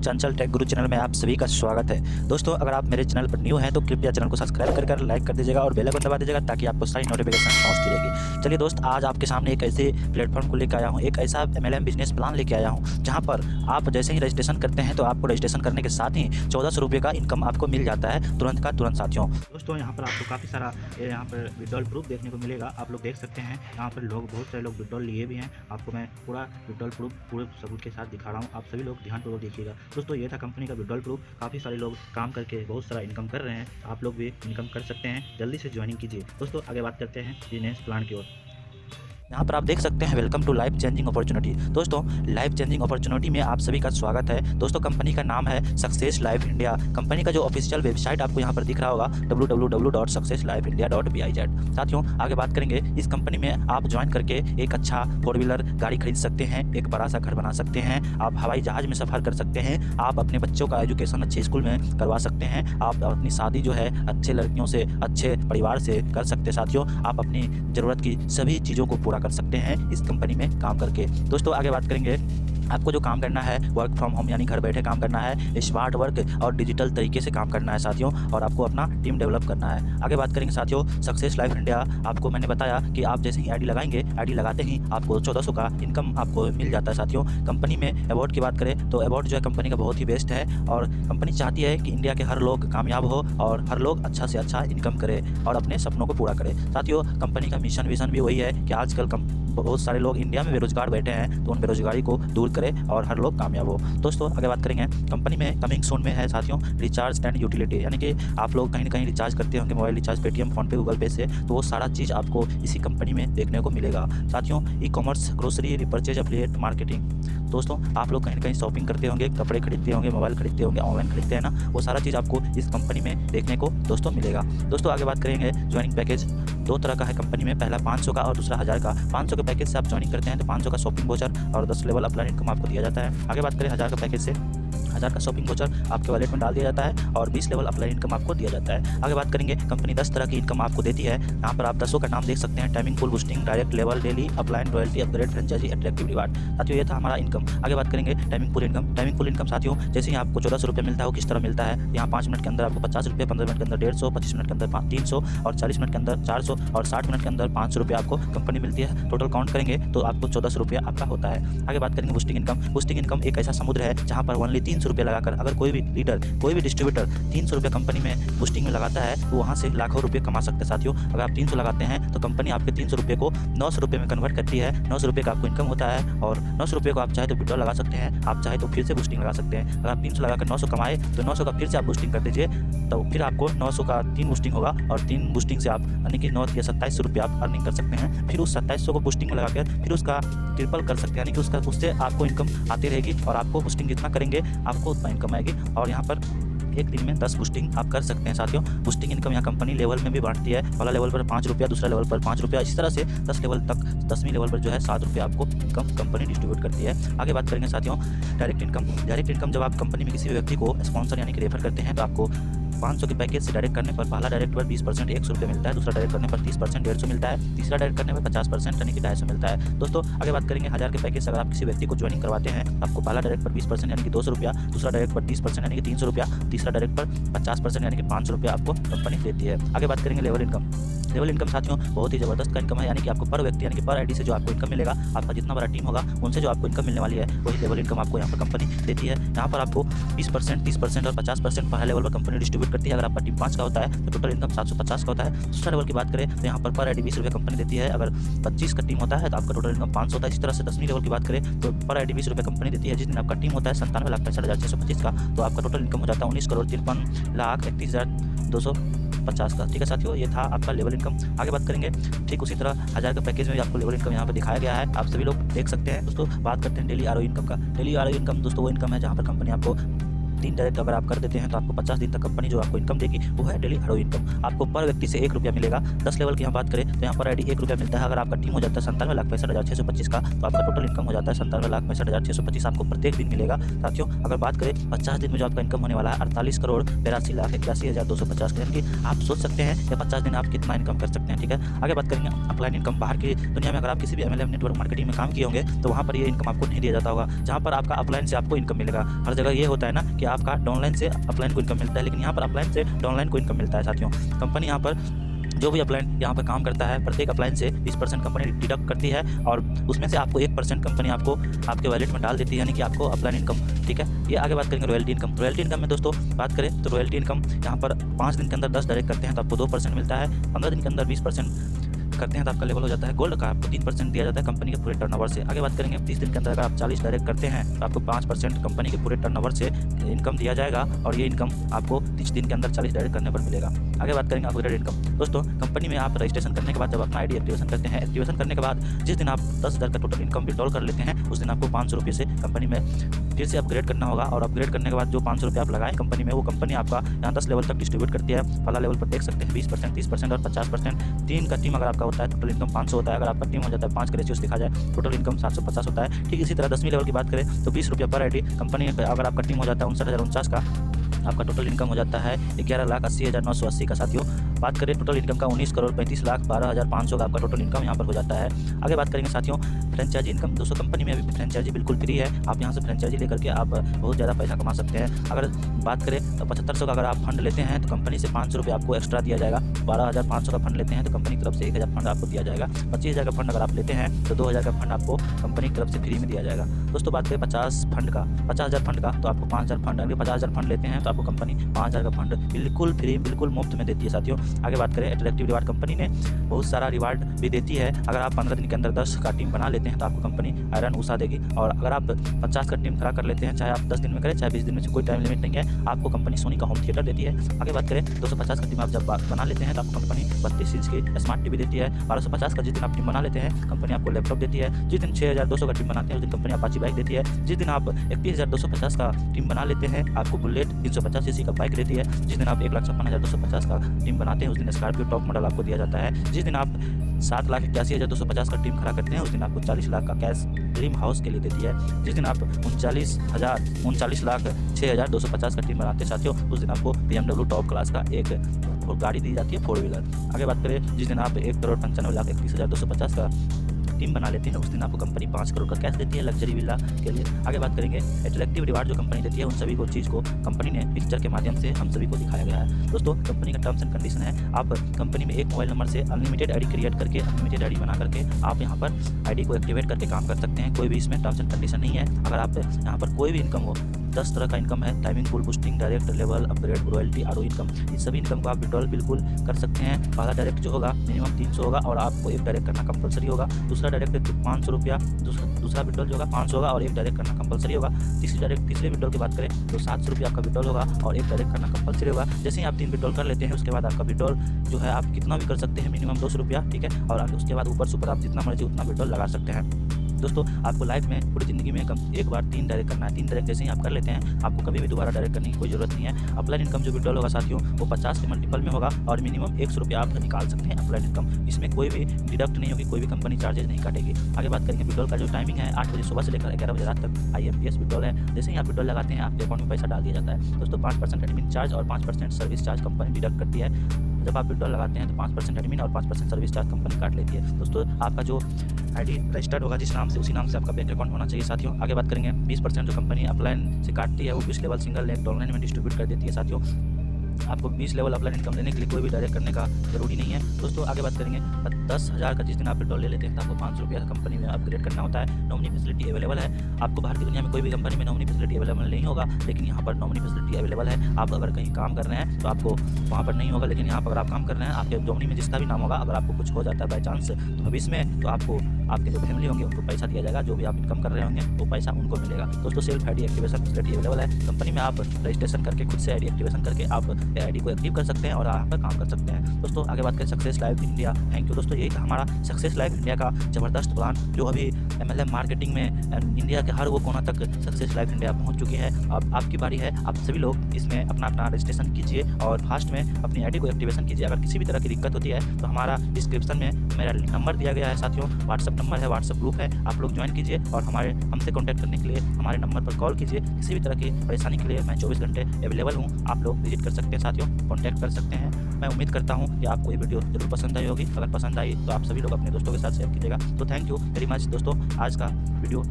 चंचल take गुरु channel में आप सभी का स्वागत है। दोस्तों, अगर आप मेरे चैनल पर न्यू हैं तो कृपया चैनल को सब्सक्राइब कर लाइक कर दीजिएगा और बेल आइकन दबा दीजिएगा ताकि आपको सारी नोटिफिकेशन पहुंचती रहेगी। चलिए दोस्त, आज आपके सामने एक ऐसे प्लेटफॉर्म को लेकर आया हूँ, एक ऐसा MLM बिजनेस प्लान लेके आया हूँ जहाँ पर आप जैसे ही रजिस्ट्रेशन करते हैं तो आपको रजिस्ट्रेशन करने के साथ ही 1400 रुपये का इनकम आपको मिल जाता है तुरंत का तुरंत। साथियों दोस्तों, यहाँ पर आपको काफ़ी सारा यहाँ पर विड्रॉल प्रूफ देखने को मिलेगा। आप लोग देख सकते हैं यहाँ पर बहुत सारे लोग विड्रॉल लिए भी हैं। आपको मैं पूरा विड्रॉल प्रूफ पूरे सबूत के साथ दिखा रहा हूँ। आप सभी लोग ध्यानपूर्वक देखिएगा। दोस्तों, ये था कंपनी का विड्रॉल प्रूफ। काफ़ी सारे लोग काम करके बहुत सारा इनकम कर रहे हैं। आप लोग भी इनकम कर सकते हैं। जल्दी से ज्वाइनिंग कीजिए। दोस्तों, आगे बात करते हैं बिजनेस प्लान की ओर। यहाँ पर आप देख सकते हैं welcome to life changing opportunity. दोस्तों, लाइफ चेंजिंग अपॉर्चुनिटी में आप सभी का स्वागत है। दोस्तों, कंपनी का नाम है सक्सेस लाइफ इंडिया। कंपनी का जो ऑफिशियल वेबसाइट आपको यहाँ पर दिख रहा होगा www.successlifeindia.biz। साथियों, आगे बात करेंगे। इस कंपनी में आप ज्वाइन करके एक अच्छा 4 व्हीलर गाड़ी खरीद सकते हैं, एक बड़ा सा घर बना सकते हैं, आप हवाई जहाज में सफ़र कर सकते हैं, आप अपने बच्चों का एजुकेशन अच्छे स्कूल में करवा सकते हैं, आप अपनी शादी जो है अच्छे लड़कियों से अच्छे परिवार से कर सकते हैं। साथियों, आप अपनी ज़रूरत की सभी चीज़ों को पूरा कर सकते हैं इस कंपनी में काम करके। दोस्तों, आगे बात करेंगे। आपको जो काम करना है वर्क फ्रॉम होम यानी घर बैठे काम करना है, स्मार्ट वर्क और डिजिटल तरीके से काम करना है साथियों, और आपको अपना टीम डेवलप करना है। आगे बात करेंगे साथियों। सक्सेस लाइफ इंडिया, आपको मैंने बताया कि आप जैसे ही आईडी लगाएंगे, आईडी लगाते ही आपको 1400 का इनकम आपको मिल जाता है। साथियों, कंपनी में अवार्ड की बात करें तो अवार्ड जो है कंपनी का बहुत ही बेस्ट है, और कंपनी चाहती है कि इंडिया के हर लोग कामयाब हो और हर लोग अच्छा से अच्छा इनकम करे और अपने सपनों को पूरा करे। साथियों, कंपनी का मिशन विजन भी वही है कि आजकल बहुत सारे लोग इंडिया में बेरोजगार बैठे हैं, तो उन बेरोजगारी को दूर करें और हर लोग कामयाब हो। दोस्तों, आगे बात करेंगे। कंपनी में कमिंग सून में है साथियों रिचार्ज एंड यूटिलिटी, यानी कि आप लोग कहीं ना कहीं रिचार्ज करते होंगे, mobile recharge Paytm, PhonePe, Google पे से, तो वो सारा चीज़ आपको इसी कंपनी में देखने को मिलेगा। साथियों, e-commerce, grocery, repurchase, affiliate marketing. दोस्तों, आप लोग कहीं ना कहीं शॉपिंग करते होंगे, कपड़े खरीदते होंगे, मोबाइल खरीदते होंगे, ऑनलाइन खरीदते हैं ना, वो सारा चीज़ आपको इस कंपनी में देखने को दोस्तों मिलेगा। दोस्तों, आगे बात करेंगे। ज्वाइनिंग पैकेज 2 तरह का है कंपनी में, पहला 500 का और दूसरा 1000 का। 500 के पैकेज से आप ज्वाइनिंग करते हैं तो 500 का शॉपिंग वाउचर और 10 लेवल अपलाइन इनकम आपको दिया जाता है। आगे बात करें 1000 का पैकेज से, 1000 का शॉपिंग वाउचर आपके वॉलेट में डाल दिया जाता है और 20 लेवल अपलाइन इनकम आपको दिया जाता है। आगे बात करेंगे। कंपनी 10 तरह की इनकम आपको देती है। यहाँ पर आप 10 का नाम देख सकते हैं। Timing, pool, boosting, direct level, daily, upline, royalty, upgrade, franchisee, attractive reward. साथियों, ये था हमारा इनकम। आगे बात करेंगे timing pool income. Timing pool income साथियों, जैसे ही आपको 1400 रुपये मिलता है वो किस तरह मिलता है। यहाँ 5 मिनट के अंदर आपको 50 रुपये, 15 मिनट के अंदर 150, 25 मिनट के अंदर 300 और 40 मिनट के अंदर 400 और 60 मिनट के अंदर 500 रुपये आपको कंपनी मिलती है। टोटल काउंट करेंगे तो आपको 1400 रुपये आपका होता है। आगे बात करेंगे बूस्टिंग इनकम। बूस्टिंग इनकम एक ऐसा समुद्र है जहाँ पर ओनली 300 रुपये लगाकर अगर कोई भी लीडर, कोई भी डिस्ट्रीब्यूटर 300 रुपये कंपनी में बूस्टिंग में लगाता है तो वहाँ से लाखों रुपये कमा सकते हैं। साथियों, अगर आप 300 लगाते हैं तो कंपनी आपके 300 रुपये को 900 रुपये में कन्वर्ट करती है। 900 रुपये का आपको इनकम होता है और 900 रुपये को आप चाहे तो विड्रॉ लगा सकते हैं, आप चाहे तो फिर से बूस्टिंग लगा सकते हैं। अगर आप 300 लगाकर 900 कमाए तो 900 का फिर से आप बूस्टिंग कर दीजिए, तो फिर आपको 900 का 3 बूस्टिंग होगा और 3 बूस्टिंग से आप यानी कि 9 या 2700 रुपये आप अर्निंग कर सकते हैं। फिर उस 2700 को बूस्टिंग में लगाकर फिर उसका ट्रिपल कर सकते हैं, यानी कि उससे आपको इनकम आती रहेगी और आपको बूस्टिंग जितना करेंगे आपको उतना इनकम आएगी। और यहाँ पर एक दिन में 10 बूस्टिंग आप कर सकते हैं। साथियों, बूस्टिंग इनकम यहाँ कंपनी लेवल में भी बांटती है। पहला लेवल पर 5 रुपया, दूसरा लेवल पर 5 रुपया, इस तरह से 10 लेवल तक, 10वीं लेवल पर जो है 7 रुपये आपको इनकम कंपनी डिस्ट्रीब्यूट करती है। आगे बात करेंगे साथियों डायरेक्ट इनकम। डायरेक्ट इनकम, जब आप कंपनी में किसी भी व्यक्ति को स्पॉन्सर यानी कि रेफर करते हैं तो आपको 500 के पैकेज से डायरेक्ट करने पर पहला डायरेक्ट पर 20% 100 रुपये मिलता है, दूसरा डायरेक्ट करने पर 30% 150 मिलता है, तीसरा डायरेक्ट करने पर 50% यानी कि 250 मिलता है। दोस्तों, आगे बात करेंगे 1000 के पैकेज से अगर आप किसी व्यक्ति को ज्वाइनिंग करवाते हैं आपको पहला डायरेक्ट पर 20% यानी कि 200 रुपया, दूसरा डायरेक्ट पर 30% यानी कि 300 रुपया, तीसरा डायरेक्ट पर 50% यानी कि 500 रुपया आपको कंपनी देती है। आगे बात करेंगे लेवल इनकम। लेवल इनकम साथियों बहुत ही ज़बरदस्त का इनकम है, यानी कि आपको पर व्यक्ति यानी कि पर आईडी से जो आपको इनकम मिलेगा, आपका जितना बड़ा टीम होगा उनसे जो आपको इनकम मिलने वाली है वही लेवल इनकम आपको यहाँ पर कंपनी देती है। यहाँ पर आपको 20%, 30% और 50% पहले लेवल पर कंपनी डिस्ट्रीब्यूट करती है। अगर आपका टीम 5 का होता है तो टोटल इनकम 750 का होता है। दूसरा लेवल की बात करें तो यहाँ पर आईडी 20 रुपये कंपनी देती है। अगर 25 का टीम होता है तो आपका टोटल इनकम 500 होता है। इसी तरह से 10वीं लेवल की बात करें तो पर आईडी 20 रुपये कंपनी देती है। जिस दिन आपका टीम होता है 97,65,625 का, तो आपका टोटल इनकम हो जाता है 19,53,31,250 का। ठीक है साथियों, ये था आपका लेवल इनकम। आगे बात करेंगे ठीक उसी तरह 1000 का पैकेज में भी आपको लेवल इनकम यहाँ पर दिखाया गया है, आप सभी लोग देख सकते हैं। दोस्तों, बात करते हैं डेली आरओ इनकम का। डेली आरओ इनकम दोस्तों वो इनकम है जहाँ पर कंपनी आपको 3 डायरेक्ट अगर आप कर देते हैं तो आपको 50 दिन तक कंपनी जो आपको इनकम देगी वो है डेली हरो इनकम। आपको पर व्यक्ति से 1 रुपया मिलेगा। 10 लेवल की हम बात करें तो यहाँ पर आईडी 1 रुपया मिलता है। अगर आपका टीम हो जाता है 97,65,625 का तो आपका टोटल इनकम हो जाता है 97,65,625 आपको प्रत्येक दिन मिलेगा। साथियों अगर बात करें 50 दिन में जो आपका इनकम होने वाला है 48,82,81,250 यानी कि आप सोच सकते हैं कि 50 दिन आप कितना इनकम कर सकते हैं। ठीक है, आगे बात करेंगे अपलाइन इनकम। बाहर की दुनिया में अगर आप किसी भी MLM नेटवर्क मार्केटिंग में काम किए होंगे तो वहाँ पर ये इनकम आपको नहीं दिया जाता होगा, जहाँ पर आपका अपलाइन से आपको इनकम मिलेगा। हर जगह ये होता है ना कि आपका डाउनलाइन से अपलाइन को इनकम मिलता है, लेकिन यहाँ पर अपलाइन से डाउनलाइन को इनकम मिलता है। साथियों कंपनी यहाँ पर जो भी अपलाइन यहाँ पर काम करता है प्रत्येक अपलाइन से 20% कंपनी डिडक्ट करती है और उसमें से आपको 1% कंपनी आपको आपके वैलेट में डाल देती है, यानी कि आपको अपलाइन इनकम। ठीक है, ये आगे बात करेंगे रॉयल्टी इनकम। रॉयल्टी इनकम में दोस्तों बात करें तो रॉयल्टी इनकम यहाँ पर 5 दिन के अंदर 10 डायरेक्ट करते हैं तो आपको 2% मिलता है। 15 दिन के अंदर 20% करते हैं तो आपका लेवल हो जाता है गोल्ड का, आपको 3% दिया जाता है कंपनी के पूरे टर्नओवर से। आगे बात करेंगे 30 दिन के अंदर अगर आप 40 डायरेक्ट करते हैं तो आपको 5% कंपनी के पूरे टर्नओवर से इनकम दिया जाएगा और ये इनकम आपको 30 दिन के अंदर 40 डायरेक्ट करने पर मिलेगा। आगे बात करेंगे अपग्रेड इनकम। दोस्तों कंपनी में आप रजिस्ट्रेशन करने के बाद जब अपना आईडी एक्टिवेशन करते हैं, एक्टिवेशन करने के बाद जिस दिन आप 10,000 का टोटल इनकम विड्रॉल कर लेते हैं उस दिन आपको 500 रुपये से कंपनी में फिर से अपग्रेड करना होगा और अपग्रेड करने के बाद जो 500 रुपये आप लगाएं कंपनी में वो कंपनी आपका यहाँ 10 लेवल तक डिस्ट्रीब्यूट करती है। पहला लेवल पर देख सकते हैं 20%, 30% और 50%। 3 का टीम अगर आपका होता है टोटल इनकम 500 होता है। अगर आपका टीम हो जाता है 5 का रेशियो दिखा जाए टोटल इनकम 750 होता है। ठीक इसी तरह 10वीं लेवल की बात करें तो 20 रुपये पर आईडी कंपनी अगर आपका टीम हो जाता है 59,049 का आपका टोटल इनकम हो जाता है 11,80,980 का। साथियों बात करें टोटल इनकम का 19,35,12,500 का आपका टोटल इनकम यहाँ पर हो जाता है। आगे बात करेंगे साथियों फ्रेंचाइजी इनकम। दोस्तों कंपनी में अभी फ्रेंचाइजी बिल्कुल फ्री है, आप यहाँ से फ्रेंचाइजी लेकर के आप बहुत ज़्यादा पैसा कमा सकते हैं। अगर बात करें तो 7500 का अगर आप फंड लेते हैं तो कंपनी से 500 रुपये आपको एक्स्ट्रा दिया जाएगा। 12,500 का फंड लेते हैं तो कंपनी की तरफ से 1,000 फंड आपको दिया जाएगा। 25,000 का फंड अगर आप लेते हैं तो 2,000 का फंड आपको कंपनी की तरफ से फ्री में दिया जाएगा। दोस्तों बात करें 50,000 फंड का तो आपको 5,000 फंड, अगर 50,000 फंड लेते हैं तो आपको कंपनी 5,000 का फंड बिल्कुल फ्री बिल्कुल मुफ्त में देती है। साथियों आगे बात करें अट्रैक्टिव रिवार्ड। कंपनी ने बहुत सारा रिवार्ड भी देती है। अगर आप 15 दिन के अंदर 10 का टीम बना लेते हैं तो आपको कंपनी आयरन उषा देगी और अगर आप 50 का टीम खड़ा कर लेते हैं, चाहे आप 10 दिन में करें चाहे 20 दिन में, कोई टाइम लिमिट नहीं है, आपको कंपनी सोनी का होम थिएटर देती है। आगे बात करें 250 का टीम आप जब बना लेते हैं तो आपको कंपनी 32 इंच की स्मार्ट टीवी देती है। 1250 का जिस दिन आप टीम बना लेते हैं कंपनी आपको लैपटॉप देती है। जिस दिन 6,200 का टीम बनाते हैं उस दिन कंपनी अपाची बाइक देती है। जिस दिन आप 31,250 का टीम बना लेते हैं आपको बुलेट 350 सीसी का बाइक देती है। जिस दिन आप 1,56,250 का टीम बनाते हैं उस दिन स्कॉर्पियो टॉप मॉडल आपको दिया जाता है। जिस दिन आप 7,81,250 का टीम खड़ा करते हैं उस दिन आपको 40 लाख का कैश ड्रीम हाउस के लिए देती है। जिस दिन आप 39,06,250 का टीम बनाते हैं साथियों उस दिन आपको BMW टॉप क्लास का एक गाड़ी दी जाती है 4 व्हीलर। आगे बात करें जिस दिन आप 1,95,31,250 का टीम बना लेते हैं उस दिन आपको कंपनी 5 करोड़ का कैश देती है लग्जरी विला के लिए। आगे बात करेंगे अट्रैक्टिव रिवार्ड जो कंपनी देती है उन सभी को चीज़ को कंपनी ने पिक्चर के माध्यम से हम सभी को दिखाया गया है। दोस्तों कंपनी का टर्म्स एंड कंडीशन है, आप कंपनी में एक मोबाइल नंबर से अनलिमिटेड आईडी क्रिएट करके अनलिमिटेड आईडी बना करके आप यहाँ पर आईडी को एक्टिवेट करके काम कर सकते हैं। कोई भी इसमें टर्म्स एंड कंडीशन नहीं है। अगर आप यहाँ पर कोई भी इनकम हो 10 तरह का इनकम है, timing, pool boosting, direct, level, upgrade, royalty, RO income, इस सभी इनकम को आप विड्रॉल बिल्कुल कर सकते हैं। पहला डायरेक्ट जो होगा मिनिमम 300 होगा और आपको एक डायरेक्ट करना कंपलसरी होगा। दूसरा डायरेक्ट 500 रुपया, दूसरा विड्रॉल जो होगा 500 होगा और एक डायरेक्ट करना कंपलसरी होगा। तीसरे विड्रॉल की बात करें तो 700 रुपया आपका विड्रॉल होगा और एक डायरेक्ट करना कंपलसरी होगा। जैसे ही आप 3 विड्रॉल कर लेते हैं उसके बाद आपका विड्रॉल जो है आप कितना भी कर सकते हैं, मिनिमम 200 रुपया, ठीक है, और उसके बाद ऊपर सुपर आप जितना मर्जी उतना विड्रॉल लगा सकते हैं। दोस्तों आपको लाइफ में पूरी ज़िंदगी में एक बार 3 डायरेक्ट करना है। 3 डायरेक्ट जैसे ही आप कर लेते हैं आपको कभी भी दोबारा डायरेक्ट करने की कोई ज़रूरत नहीं है। अपलाइन इनकम जो विड्रॉल होगा साथियों वो 50 के मल्टीपल में होगा और मिनिमम 100 रुपया आप निकाल सकते हैं अपलाइन इनकम। इसमें कोई भी डिडक्ट नहीं होगी, कोई भी कंपनी चार्जेज नहीं काटेगी। आगे बात करेंगे विड्रॉल का जो टाइमिंग है 8 बजे सुबह से लेकर 11 बजे रात तक IMPS विड्रॉल है। जैसे ही आप विड्रॉल लगाते हैं आपके अकाउंट में पैसा डाल दिया जाता है। दोस्तों 5% एडमिन चार्ज और 5% सर्विस चार्ज कंपनी डिडक्ट करती है। जब आप विड्रॉल लगाते हैं तो 5% एडमिन और 5% सर्विस चार्ज कंपनी काट लेती है। दोस्तों आपका जो आईडी रजिस्टर्ड होगा जिस नाम से उसी नाम से आपका बैंक अकाउंट होना चाहिए। साथियों आगे बात करेंगे 20% जो कंपनी अपलाइन से काटती है वो 20 लेवल सिंगल नेट ऑनलाइन में डिस्ट्रीब्यूट कर देती है। साथियों आपको 20 लेवल अपलाइन इनकम लेने के लिए कोई भी डायरेक्ट करने का जरूरी नहीं है। दोस्तों आगे बात करेंगे 10,000 का जिस दिन आप विड्रॉल ले लेते हैं तो आपको 500 रुपया कंपनी में अपग्रेड करना होता है। नॉमिनी फैसिलिटी अवेलेबल है। आपको बाहर की दुनिया में कोई भी कंपनी में नॉमिनी फैसिलिटी अवेलेबल नहीं होगा, लेकिन यहाँ पर नॉमिनी फैसिलिटी अवेलेबल है। आप अगर कहीं काम कर रहे हैं तो आपको वहाँ पर नहीं होगा, लेकिन यहाँ पर अगर आप काम कर रहे हैं आपके नॉमिनी में जिसका भी नाम होगा अगर आपको कुछ हो जाता है बाई चांस तो भविष्य में तो आपको आपके जो फैमिली होंगे उनको पैसा दिया जाएगा, जो भी आप इनकम कर रहे होंगे वो पैसा उनको मिलेगा। दोस्तों self ID activation facility available है कंपनी में। आप रजिस्ट्रेशन करके खुद से आईडी एक्टिवेशन करके आप आईडी को एक्टिव कर सकते हैं और यहाँ पर काम कर सकते हैं। दोस्तों आगे बात करें success life India. Thank you दोस्तों, ये हमारा सक्सेस लाइफ इंडिया का ज़बरदस्त प्लान जो अभी MLM मार्केटिंग में इंडिया के हर वो कोना तक सक्सेस लाइफ इंडिया पहुंच चुकी है। अब आपकी बारी है, आप सभी लोग इसमें अपना रजिस्ट्रेशन कीजिए और फास्ट में अपनी आईडी को एक्टिवेशन कीजिए। अगर किसी भी तरह की दिक्कत होती है तो हमारा डिस्क्रिप्शन में मेरा नंबर दिया गया है साथियों, व्हाट्सअप नंबर है, व्हाट्सअप ग्रुप है, आप लोग ज्वाइन कीजिए और हमसे कॉन्टैक्ट करने के लिए हमारे नंबर पर कॉल कीजिए। किसी भी तरह की परेशानी के लिए मैं 24 घंटे अवेलेबल हूँ, आप लोग विजिट कर सकते हैं साथियों, कॉन्टैक्ट कर सकते हैं। मैं उम्मीद करता हूँ कि आपको ये वीडियो जरूर पसंद आई होगी। अगर पसंद आई तो आप सभी लोग अपने दोस्तों के साथ शेयर कीजिएगा। तो थैंक यू वेरी मच दोस्तों, आज का वीडियो